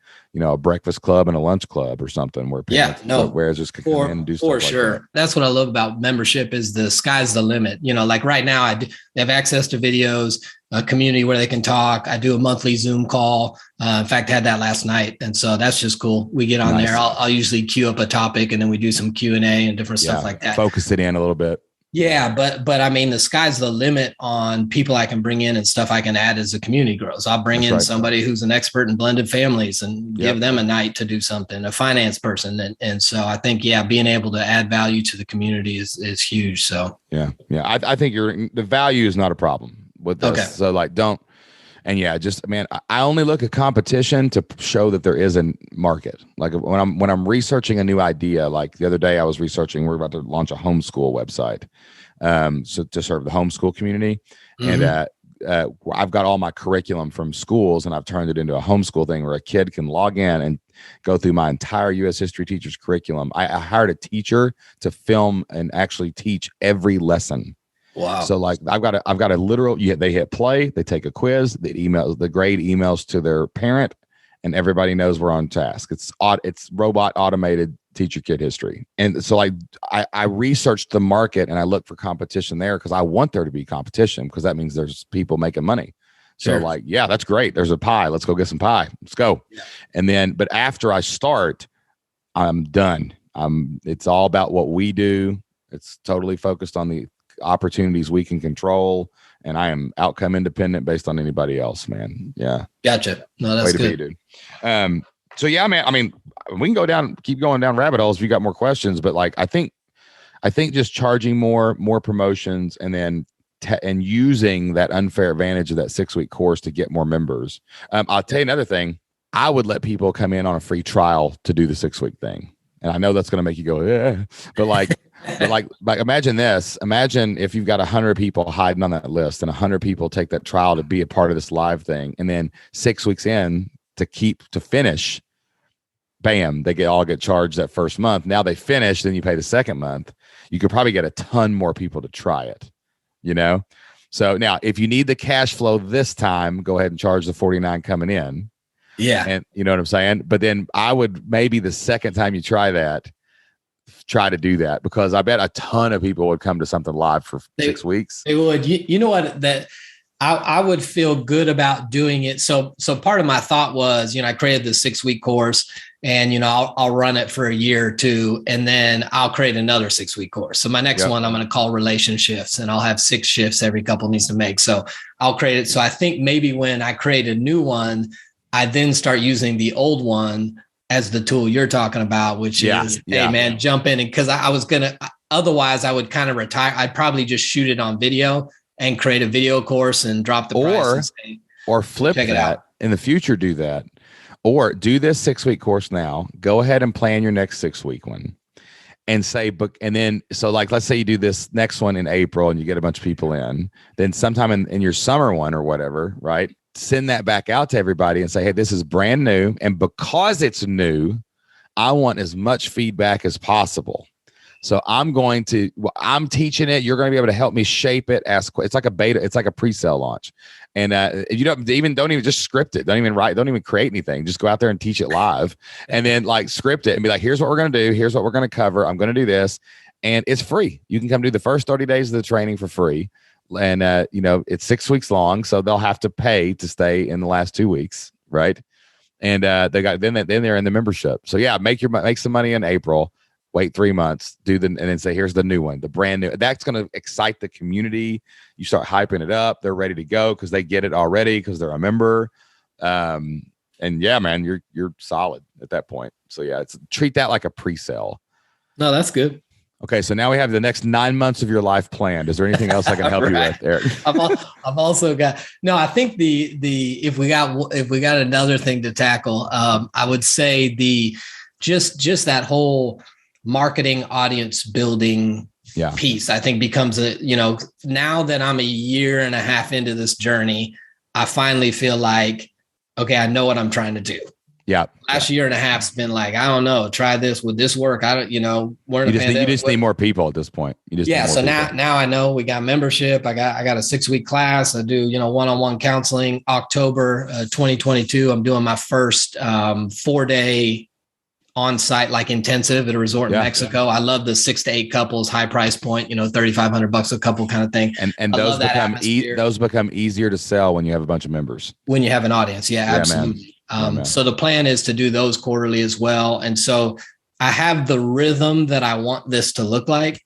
breakfast club and a lunch club or something where whereas just could come in and do stuff. For sure, like that's what I love about membership is the sky's the limit. Like right now, they have access to videos, a community where they can talk. I do a monthly Zoom call. In fact, I had that last night, and so that's just cool. We get on there. I'll usually queue up a topic, and then we do some Q&A and different stuff like that. Focus it in a little bit. Yeah, but I mean, the sky's the limit on people I can bring in and stuff I can add as the community grows. I'll bring in somebody who's an expert in blended families and give them a night to do something, a finance person. And so I think, being able to add value to the community is huge. So yeah. I think the value is not a problem with this. Okay. So like, I only look at competition to show that there is a market. Like when I'm researching a new idea, like the other day I was researching, we're about to launch a homeschool website, so to serve the homeschool community. Mm-hmm. And I've got all my curriculum from schools and I've turned it into a homeschool thing where a kid can log in and go through my entire U.S. history teacher's curriculum. I hired a teacher to film and actually teach every lesson. Wow. So like I've got a literal, they hit play, they take a quiz, the grade emails to their parent, and everybody knows we're on task. It's robot automated teacher kid history. And so like I researched the market and I looked for competition there because I want there to be competition because that means there's people making money. So like, yeah, that's great. There's a pie. Let's go get some pie. Let's go. Yeah. And then, but after I start, I'm done. It's all about what we do. It's totally focused on the opportunities we can control, and I am outcome independent based on anybody else, man. Yeah, gotcha. No, that's good, dude. So yeah, man, I mean, we can keep going down rabbit holes if you got more questions, but like I think just charging more promotions and then and using that unfair advantage of that 6-week course to get more members. I'll tell you another thing. I would let people come in on a free trial to do the 6-week thing, and I know that's going to make you go, yeah, but like like imagine this. Imagine if you've got 100 people hiding on that list and 100 people take that trial to be a part of this live thing. And then 6 weeks in to finish, bam, they all get charged that first month. Now they finish, then you pay the second month. You could probably get a ton more people to try it, So now if you need the cash flow this time, go ahead and charge the $49 coming in. Yeah. And you know what I'm saying? But then I would maybe the second time you try to do that because I bet a ton of people would come to something live for 6 weeks. They would. You know what? That I would feel good about doing it. So part of my thought was, I created this 6-week course and, I'll run it for a year or two, and then I'll create another 6-week course. So my next one, I'm going to call relationships, and I'll have 6 shifts every couple needs to make. So I'll create it. So I think maybe when I create a new one, I then start using the old one as the tool you're talking about, which is, hey man, jump in. And cause I was otherwise I would kind of retire. I'd probably just shoot it on video and create a video course and drop the price. Or flip that in the future, do that. Or do this 6-week course now, go ahead and plan your next 6-week one and say, and then, so like, let's say you do this next one in April and you get a bunch of people in, then sometime in your summer one or whatever, right? Send that back out to everybody and say, hey, this is brand new. And because it's new, I want as much feedback as possible. So I'm teaching it. You're going to be able to help me shape it. It's like a beta. It's like a pre-sale launch. And you don't even just script it. Don't even create anything. Just go out there and teach it live and then like script it and be like, here's what we're going to do. Here's what we're going to cover. I'm going to do this. And it's free. You can come do the first 30 days of the training for free. And, it's 6 weeks long, so they'll have to pay to stay in the last 2 weeks. Right. And then they're in the membership. So yeah, make some money in April, wait 3 months, and then say, here's the new one, the brand new. That's going to excite the community. You start hyping it up. They're ready to go because they get it already because they're a member. And yeah, man, you're solid at that point. So yeah, treat that like a pre-sale. No, that's good. Okay, so now we have the next 9 months of your life planned. Is there anything else I can help you with, Eric? I've also got I think if we got another thing to tackle, I would say just that whole marketing audience building piece, I think becomes now that I'm a year and a half into this journey, I finally feel like, okay, I know what I'm trying to do. Yeah. Last year and a half's been like, I don't know, try this. Would this work? I don't, we're in you just need more people at this point. So now I know we got membership. I got a 6-week class. I do, one-on-one counseling. October 2022, I'm doing my first 4-day on-site, like intensive at a resort in Mexico. I love the 6 to 8 couples, high price point, $3,500 a couple kind of thing. And those become easier to sell when you have a bunch of members. When you have an audience. Yeah, absolutely. So the plan is to do those quarterly as well. And so I have the rhythm that I want this to look like.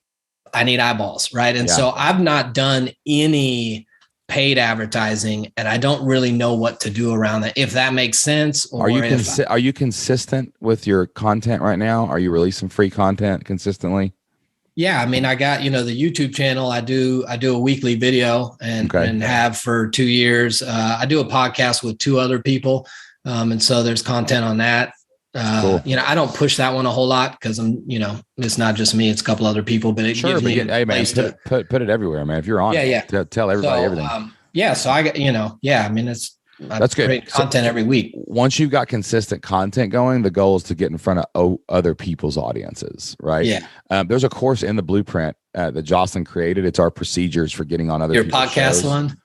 I need eyeballs, right? And so I've not done any paid advertising, and I don't really know what to do around that, if that makes sense. Or are you consistent with your content right now? Are you releasing free content consistently? Yeah, I mean, I got, the YouTube channel. I do a weekly video and have for 2 years. I do a podcast with 2 other people. And so there's content on that. Cool. I don't push that one a whole lot because it's not just me, it's a couple other people, but it gives me hey man, put it everywhere, man. If you're on, tell everybody everything. So I got, I mean, that's good. Create content every week. Once you've got consistent content going, the goal is to get in front of other people's audiences, right? Yeah. There's a course in the blueprint that Jocelyn created. It's our procedures for getting on other people's podcast shows. One.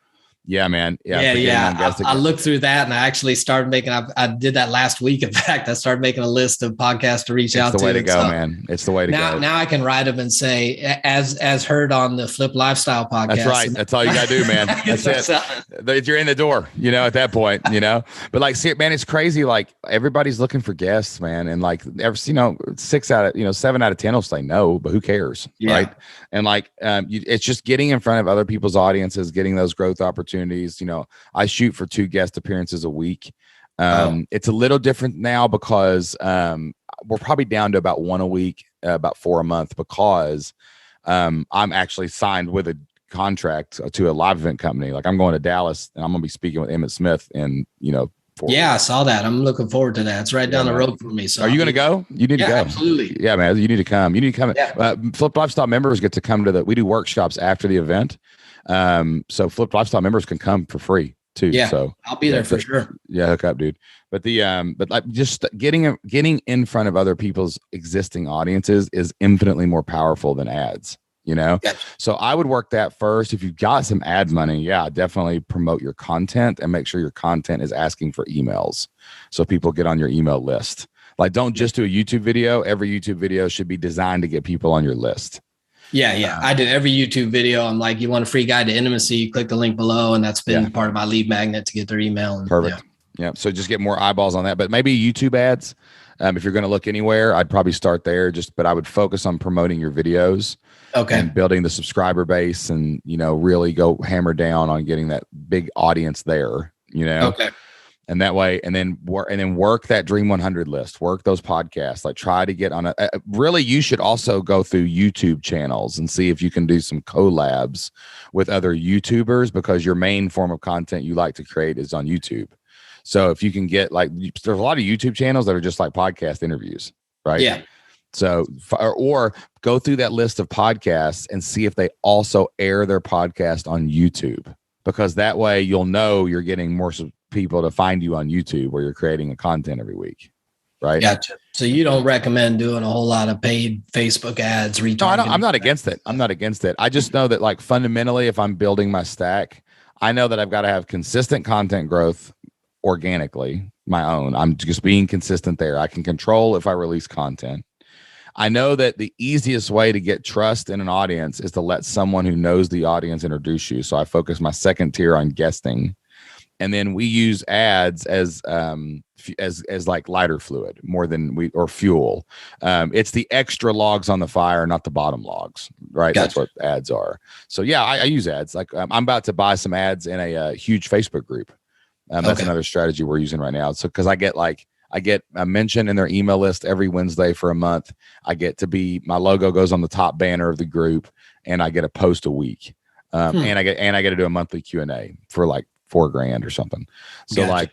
Yeah, man. Yeah. I looked through that and I actually started making, I did that last week. In fact, I started making a list of podcasts to reach out to. It's the way to go, man. It's the way to go. Now I can write them and say, as heard on the Flip Lifestyle podcast. That's right. That's all you got to do, man. That's it. You're in the door, at that point, but see, man, it's crazy. Like everybody's looking for guests, man. And 7 out of 10 will say no, but who cares? Yeah. Right. And it's just getting in front of other people's audiences, getting those growth opportunities. I shoot for 2 guest appearances a week. It's a little different now because we're probably down to about 1 a week, about 4 a month, because I'm actually signed with a contract to a live event company. Like I'm going to Dallas and I'm going to be speaking with Emmett Smith and, I saw that. I'm looking forward to that. It's right down the road from me. So are you going to go? You need to go. Absolutely. Yeah, man. You need to come. Yeah. Flip Lifestyle members get to come we do workshops after the event. So Flip Lifestyle members can come for free too. Yeah. So I'll be there for sure. Yeah. Hook up, dude. But just getting in front of other people's existing audiences is infinitely more powerful than ads. Gotcha. So I would work that first. If you've got some ad money, definitely promote your content and make sure your content is asking for emails. So people get on your email list. Don't just do a YouTube video. Every YouTube video should be designed to get people on your list. Yeah. I did every YouTube video. I'm like, you want a free guide to intimacy, click the link below. And that's been part of my lead magnet to get their email. Perfect. Yeah. So just get more eyeballs on that, but maybe YouTube ads. If you're going to look anywhere, I'd probably start there but I would focus on promoting your videos. Okay. And building the subscriber base and, really go hammer down on getting that big audience there, Okay. And that way, and then work that Dream 100 list, work those podcasts, try to get on really, you should also go through YouTube channels and see if you can do some collabs with other YouTubers, because your main form of content you like to create is on YouTube. So if you can get there's a lot of YouTube channels that are just like podcast interviews, right? Yeah. So, or go through that list of podcasts and see if they also air their podcast on YouTube, because that way you'll know you're getting more people to find you on YouTube where you're creating a content every week. Right. Gotcha. So you don't recommend doing a whole lot of paid Facebook ads? No, I'm not against it. I'm not against it. I just know that fundamentally, if I'm building my stack, I know that I've got to have consistent content growth organically, my own. I'm just being consistent there. I can control if I release content. I know that the easiest way to get trust in an audience is to let someone who knows the audience introduce you. So I focus my second tier on guesting, and then we use ads as lighter fluid more than or fuel. It's the extra logs on the fire, not the bottom logs, right? Gotcha. That's what ads are. So I use ads. I'm about to buy some ads in a huge Facebook group. That's another strategy we're using right now. So because I get a mention in their email list every Wednesday for a month. I get to my logo goes on the top banner of the group, and I get a post a week. And I get to do a monthly Q&A for $4,000 or something. So gotcha.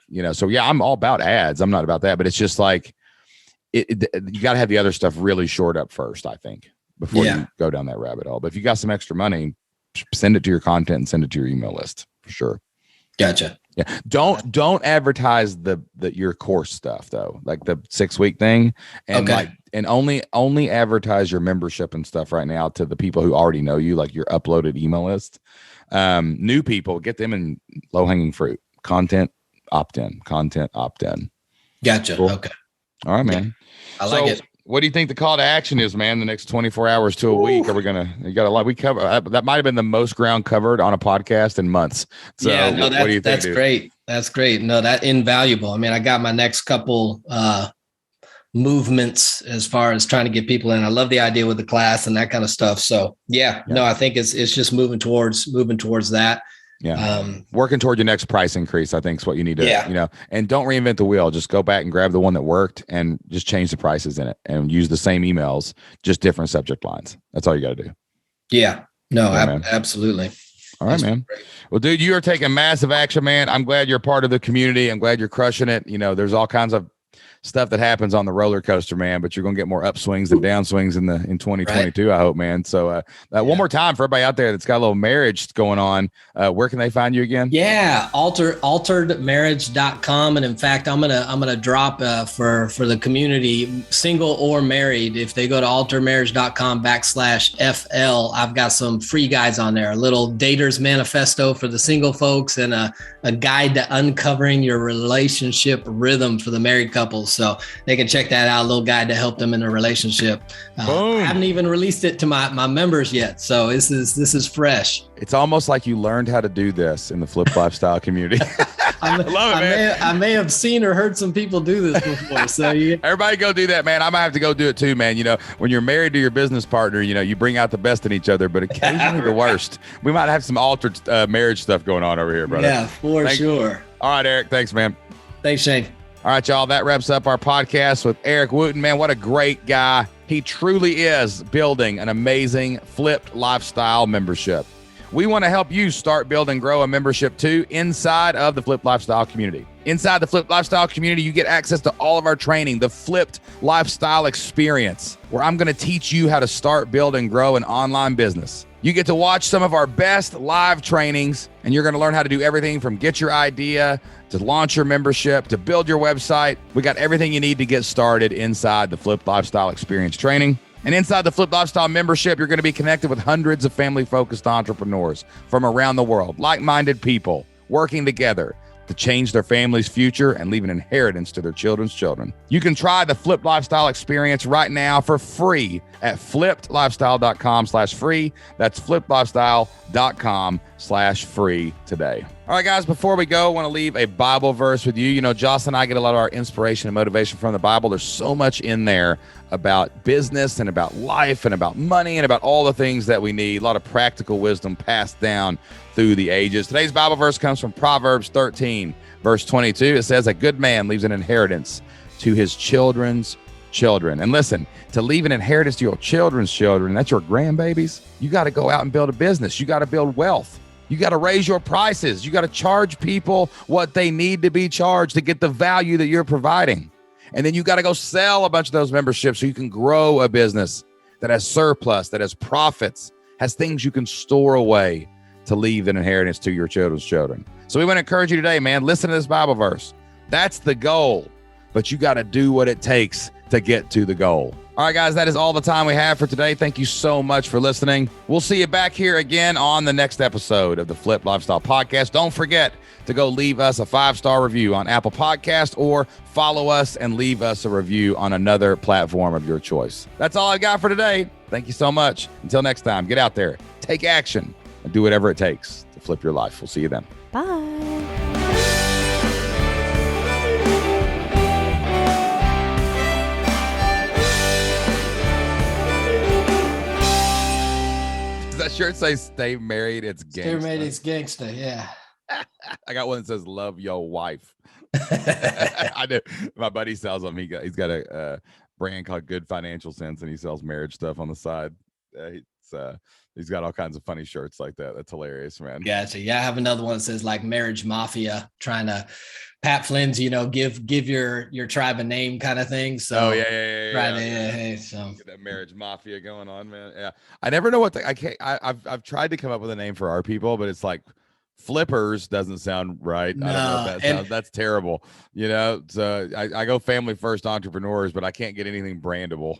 I'm all about ads. I'm not about that, but it's just you got to have the other stuff really shored up first, I think, before you go down that rabbit hole. But if you got some extra money, send it to your content and send it to your email list for sure. Gotcha. Yeah. Don't advertise your course stuff though, like the 6-week thing, and and only advertise your membership and stuff right now to the people who already know you, like your uploaded email list. New people, get them in low hanging fruit. Content opt-in. Gotcha. Cool. Okay. All right, man. I like it. What do you think the call to action is, man? The next 24 hours to a week? Are we you got a lot? We cover that might have been the most ground covered on a podcast in months. So what do you think? That's great. That's great. No, that invaluable. I mean, I got my next couple movements as far as trying to get people in. I love the idea with the class and that kind of stuff. So no, I think it's just moving towards that. Yeah. Working toward your next price increase, I think is what you need to, and don't reinvent the wheel. Just go back and grab the one that worked and just change the prices in it and use the same emails, just different subject lines. That's all you got to do. Yeah. No, absolutely. All right, man. Great. Well, dude, you are taking massive action, man. I'm glad you're part of the community. I'm glad you're crushing it. There's all kinds of stuff that happens on the roller coaster, man, but you're going to get more upswings and downswings in 2022, right. I hope, man. So one more time for everybody out there that's got a little marriage going on, where can they find you again? Yeah, alteredmarriage.com. And in fact, I'm gonna drop for the community, single or married, if they go to alteredmarriage.com/FL, I've got some free guides on there, a little dater's manifesto for the single folks and a guide to uncovering your relationship rhythm for the married couples. So they can check that out, a little guide to help them in a relationship. I haven't even released it to my members yet. So this is fresh. It's almost like you learned how to do this in the Flip Lifestyle community. I love it, man. I may have seen or heard some people do this before. So everybody go do that, man. I might have to go do it too, man. When you're married to your business partner, you bring out the best in each other, but occasionally the worst. We might have some altered marriage stuff going on over here, brother. Yeah, for sure. All right, Eric. Thanks, man. Thanks, Shane. All right, y'all. That wraps up our podcast with Eric Wooten. Man, what a great guy. He truly is building an amazing flipped lifestyle membership. We want to help you start, build, and grow a membership too inside of the Flipped Lifestyle community. Inside the Flipped Lifestyle community, you get access to all of our training, the Flipped Lifestyle Experience, where I'm going to teach you how to start, build, and grow an online business. You get to watch some of our best live trainings, and you're going to learn how to do everything from get your idea to launch your membership to build your website. We got everything you need to get started inside the Flipped Lifestyle Experience training. And inside the Flipped Lifestyle membership, you're going to be connected with hundreds of family-focused entrepreneurs from around the world, like-minded people working together to change their family's future and leave an inheritance to their children's children. You can try the Flipped Lifestyle Experience right now for free at flippedlifestyle.com/free. That's flippedlifestyle.com/free today. All right, guys, before we go, I want to leave a Bible verse with you. Jocelyn and I get a lot of our inspiration and motivation from the Bible. There's so much in there about business and about life and about money and about all the things that we need. A lot of practical wisdom passed down through the ages. Today's Bible verse comes from Proverbs 13, verse 22. It says, "A good man leaves an inheritance to his children's children." And listen, to leave an inheritance to your children's children, that's your grandbabies, you got to go out and build a business. You got to build wealth. You got to raise your prices. You got to charge people what they need to be charged to get the value that you're providing. And then you got to go sell a bunch of those memberships so you can grow a business that has surplus, that has profits, has things you can store away to leave an inheritance to your children's children. So we want to encourage you today, man, listen to this Bible verse. That's the goal, but you got to do what it takes to get to the goal. All right, guys, that is all the time we have for today. Thank you so much for listening. We'll see you back here again on the next episode of the Flip Lifestyle Podcast. Don't forget to go leave us a 5-star review on Apple Podcast or follow us and leave us a review on another platform of your choice. That's all I got for today. Thank you so much. Until next time, get out there, take action, and do whatever it takes to flip your life. We'll see you then. Bye. That shirt says "Stay married, it's gangsta." Stay married, it's gangsta. Yeah. I got one that says "Love your wife." I do. My buddy sells them. He's got a brand called Good Financial Sense, and he sells marriage stuff on the side. He's got all kinds of funny shirts like that. That's hilarious, man. Gotcha. Yeah, I have another one that says like Marriage Mafia, trying to Pat Flynn's, give your tribe a name kind of thing. So right. So get that Marriage Mafia going on, man. Yeah, I never know what I've tried to come up with a name for our people, but it's like Flippers doesn't sound right. No, I don't know if that sounds, that's terrible. So I go family first entrepreneurs, but I can't get anything brandable.